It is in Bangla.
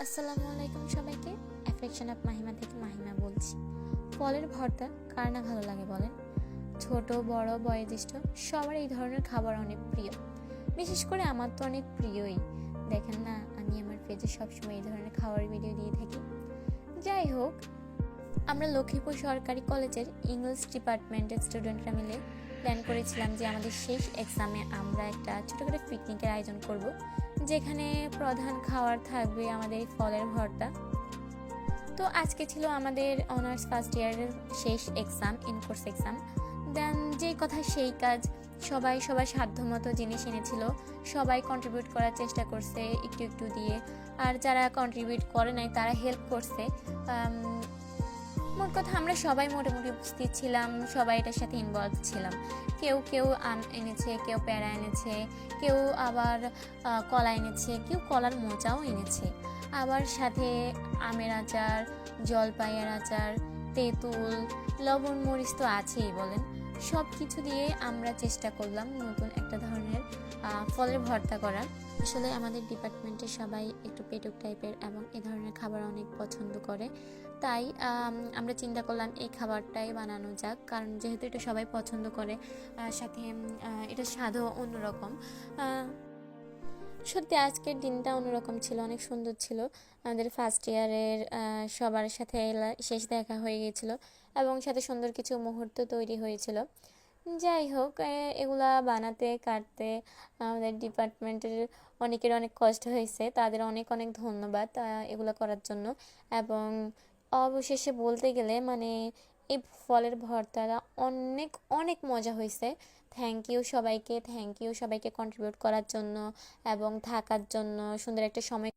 আসসালামু আলাইকুম সবাইকে। অ্যাফেকশন অফ মাহিমা থেকে মাহিমা বলছি। ফলের ভর্তা কার না ভালো লাগে বলেন? ছোট বড় বয়োজ্যেষ্ঠ সবার এই ধরনের খাবার অনেক প্রিয়। বিশেষ করে আমার তো অনেক প্রিয়ই। দেখেন না, আমি আমার পেজে সবসময় এই ধরনের খাওয়ার ভিডিও দিয়ে থাকি। যাই হোক, আমরা লক্ষ্মীপুর সরকারি কলেজের ইংলিশ ডিপার্টমেন্টের স্টুডেন্টরা মিলে প্ল্যান করেছিলাম যে আমাদের শেষ এক্সামে আমরা একটা ছোটো করে পিকনিকের আয়োজন করব, যেখানে প্রধান খাবার থাকবে আমাদের এই ফলের ভর্তা। তো আজকে ছিল আমাদের অনার্স ফার্স্ট ইয়ারের শেষ এক্সাম, ইনকোর্স এক্সাম। দেন যেই কথা সেই কাজ, সবাই সবার সাধ্যমতো জিনিস এনেছিল, সবাই কন্ট্রিবিউট করার চেষ্টা করছে একটু একটু দিয়ে, আর যারা কন্ট্রিবিউট করে নাই তারা হেল্প করছে। মোট কথা আমরা সবাই মোটামুটি উপস্থিত ছিলাম, সবাই এটার সাথে ইনভলভ ছিলাম। কেউ কেউ আম এনেছে, কেউ প্যারা এনেছে, কেউ আবার কলা এনেছে, কেউ কলার মোচাও এনেছে, আবার সাথে আমের আচার, জলপাইয়ের আচার, তেঁতুল, লবণ মরিচ তো আছেই বলেন। সব কিছু দিয়ে আমরা চেষ্টা করলাম নতুন একটা ধরনের ফলের ভর্তা করার। আসলে আমাদের ডিপার্টমেন্টের সবাই একটু পেটুক টাইপের এবং এ ধরনের খাবার অনেক পছন্দ করে, তাই আমরা চিন্তা করলাম এই খাবারটাই বানানো যাক, কারণ যেহেতু এটা সবাই পছন্দ করে, সাথে এটা স্বাদও অন্যরকম। সত্যি আজকের দিনটা অন্যরকম ছিল, অনেক সুন্দর ছিল। আমাদের ফার্স্ট ইয়ারের সবার সাথে শেষ দেখা হয়ে গিয়েছিল এবং সাথে সুন্দর কিছু মুহূর্ত তৈরি হয়েছিল। যাই হোক, এগুলা বানাতে কাটতে আমাদের ডিপার্টমেন্টের অনেকের অনেক কষ্ট হয়েছে, তাদের অনেক অনেক ধন্যবাদ এগুলো করার জন্য। এবং অবশেষে বলতে গেলে মানে এই ফলের ভর্তাটা অনেক অনেক মজা হয়েছে। থ্যাংক ইউ সবাইকে কন্ট্রিবিউট করার জন্য এবং থাকার জন্য, সুন্দর একটা সময়